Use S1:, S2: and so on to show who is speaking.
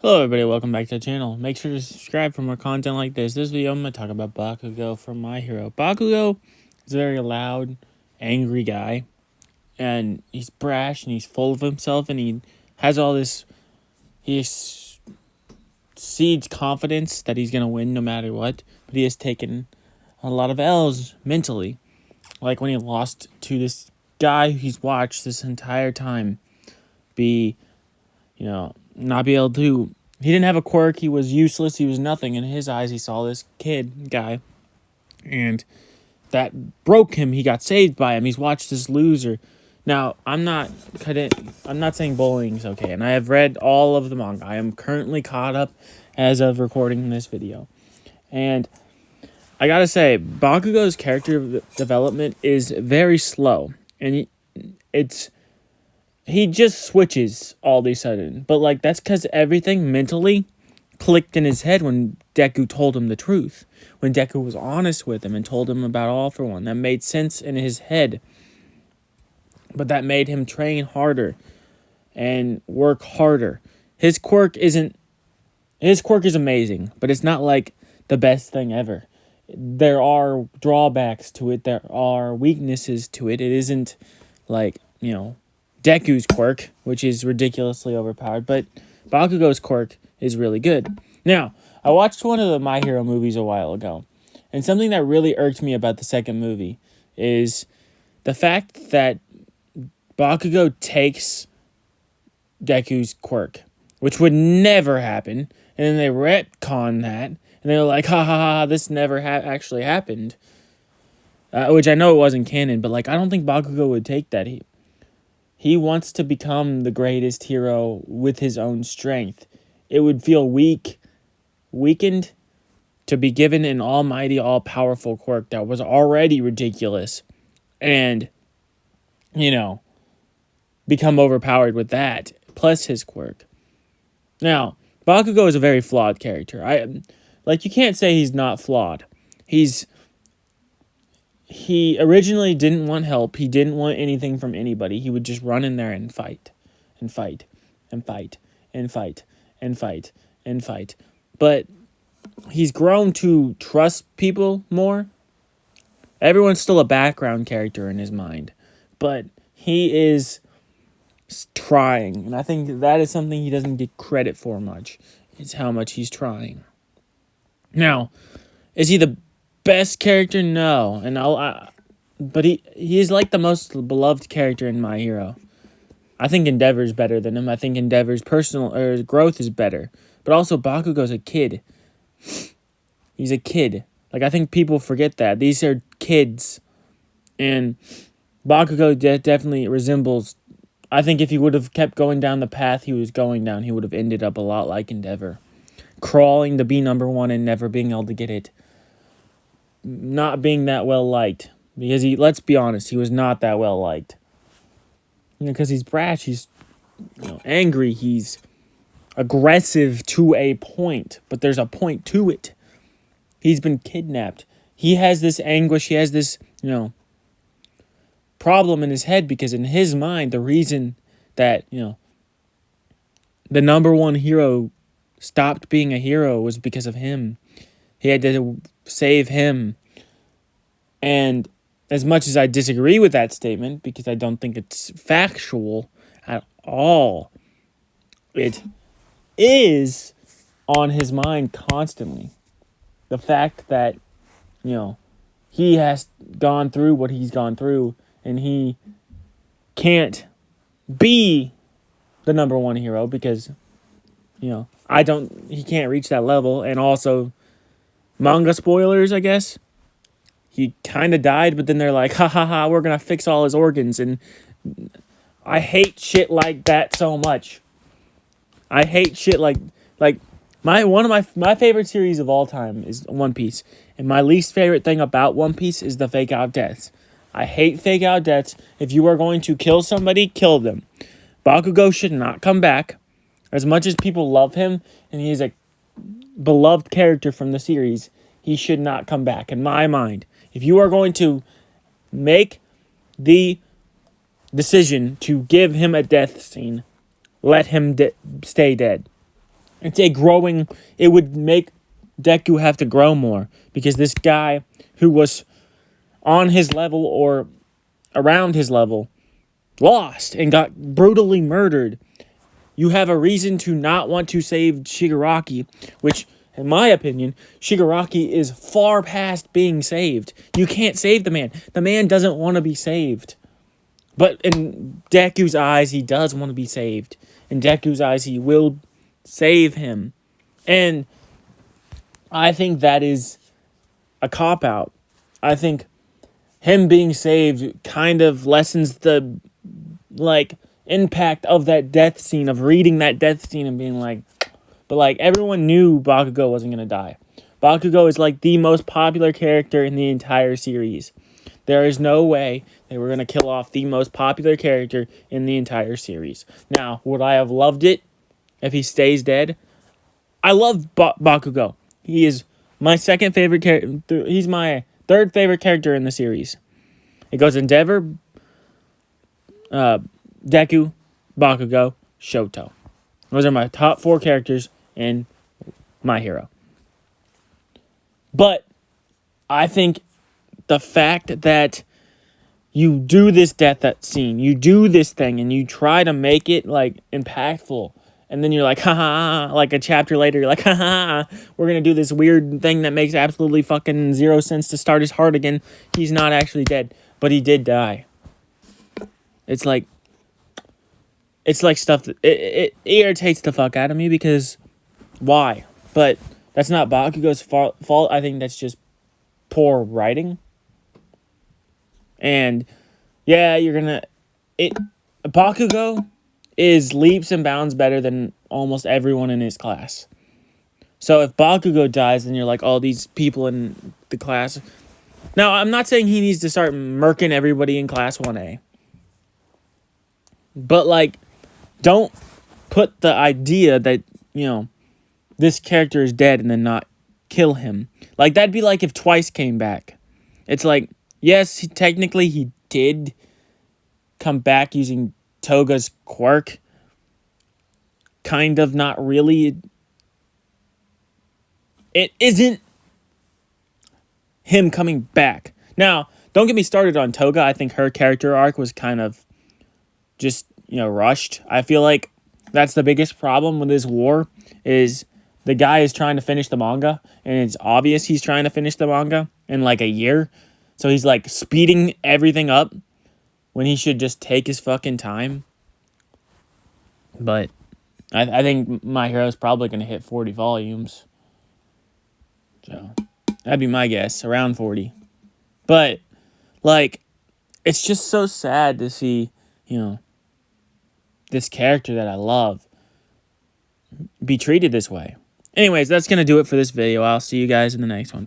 S1: Hello everybody, welcome back to the channel. Make sure to subscribe for more content like this. This video I'm going to talk about Bakugo from My Hero. Bakugo is a very loud, angry guy. And he's brash and he's full of himself and he has all this... He seeds confidence that he's going to win no matter what. But he has taken a lot of L's mentally. Like when he lost to this guy he's watched this entire time not be able to. He didn't have a quirk. He was useless. He was nothing. In his eyes, he saw this guy, and that broke him. He got saved by him. He's watched this loser. Now, I'm not saying bullying is okay, and I have read all of the manga. I am currently caught up as of recording this video, and I gotta say, Bakugo's character development is very slow, and he just switches all of a sudden. But, that's because everything mentally clicked in his head when Deku told him the truth. When Deku was honest with him and told him about All For One. That made sense in his head. But that made him train harder and work harder. His quirk is amazing, but it's not, the best thing ever. There are drawbacks to it. There are weaknesses to it. It isn't, Deku's quirk, which is ridiculously overpowered, but Bakugo's quirk is really good. Now, I watched one of the My Hero movies a while ago, and something that really irked me about the second movie is the fact that Bakugo takes Deku's quirk, which would never happen, and then they retcon that, and they're like, ha ha ha, this never actually happened, which I know it wasn't canon, but, I don't think Bakugo would take that. He wants to become the greatest hero with his own strength. It would feel weakened to be given an almighty, all-powerful quirk that was already ridiculous and, become overpowered with that, plus his quirk. Now, Bakugo is a very flawed character. You can't say he's not flawed. He originally didn't want help. He didn't want anything from anybody. He would just run in there and fight. And fight. And fight. And fight. And fight. And fight. But he's grown to trust people more. Everyone's still a background character in his mind. But he is trying. And I think that is something he doesn't get credit for much. Is how much he's trying. Now, is he the best character? No. But he is the most beloved character in My Hero. I think Endeavor's better than him. I think Endeavor's personal growth is better. But also Bakugo's a kid. He's a kid. I think people forget that. These are kids. And Bakugo definitely resembles... I think if he would have kept going down the path he was going down, he would have ended up a lot like Endeavor. Crawling to be number one and never being able to get it. Not being that well liked. Because let's be honest, he was not that well liked. Because he's brash, he's angry, he's aggressive to a point. But there's a point to it. He's been kidnapped. He has this anguish, he has this, problem in his head. Because in his mind, the reason that, the number one hero stopped being a hero was because of him. He had to save him. And as much as I disagree with that statement, because I don't think it's factual at all, it is on his mind constantly. The fact that, he has gone through what he's gone through, and he can't be the number one hero because, he can't reach that level. And also, manga spoilers, I guess. He kind of died, but then they're like, ha ha ha, we're going to fix all his organs. And I hate shit like that so much. I hate shit like one of my favorite series of all time is One Piece. And my least favorite thing about One Piece is the fake out deaths. I hate fake out deaths. If you are going to kill somebody, kill them. Bakugo should not come back. As much as people love him, and he is a beloved character from the series, he should not come back, in my mind. If you are going to make the decision to give him a death scene, let him stay dead. It's a growing, it would make Deku have to grow more because this guy who was on his level or around his level lost and got brutally murdered. You have a reason to not want to save Shigaraki, which, in my opinion, Shigaraki is far past being saved. You can't save the man. The man doesn't want to be saved. But in Deku's eyes, he does want to be saved. In Deku's eyes, he will save him. And I think that is a cop-out. I think him being saved kind of lessens the, impact of that death scene, of reading that death scene and being like... But, everyone knew Bakugo wasn't going to die. Bakugo is, the most popular character in the entire series. There is no way they were going to kill off the most popular character in the entire series. Now, would I have loved it if he stays dead? I love Bakugo. He is my second favorite character. He's my third favorite character in the series. It goes Endeavor, Deku, Bakugo, Shoto. Those are my top 4 characters in My Hero. But I think the fact that you do this death scene, you do this thing, and you try to make it, impactful, and then you're like, ha, a chapter later, you're like, ha, we're going to do this weird thing that makes absolutely fucking zero sense to start his heart again. He's not actually dead, but he did die. It's like stuff that, it irritates the fuck out of me because why? But that's not Bakugo's fault. I think that's just poor writing. And yeah, Bakugo is leaps and bounds better than almost everyone in his class. So if Bakugo dies, then you're like, all these people in the class. Now, I'm not saying he needs to start murking everybody in class 1A. But, don't put the idea that, this character is dead and then not kill him. That'd be like if Twice came back. It's like, yes, technically he did come back using Toga's quirk. Kind of, not really. It isn't him coming back. Now, don't get me started on Toga. I think her character arc was kind of just, rushed. I feel like that's the biggest problem with this war is the guy is trying to finish the manga, and it's obvious he's trying to finish the manga in a year. So he's speeding everything up when he should just take his fucking time. But I think My Hero is probably going to hit 40 volumes. So that'd be my guess, around 40. But, it's just so sad to see, this character that I love be treated this way. Anyways, that's going to do it for this video. I'll see you guys in the next one.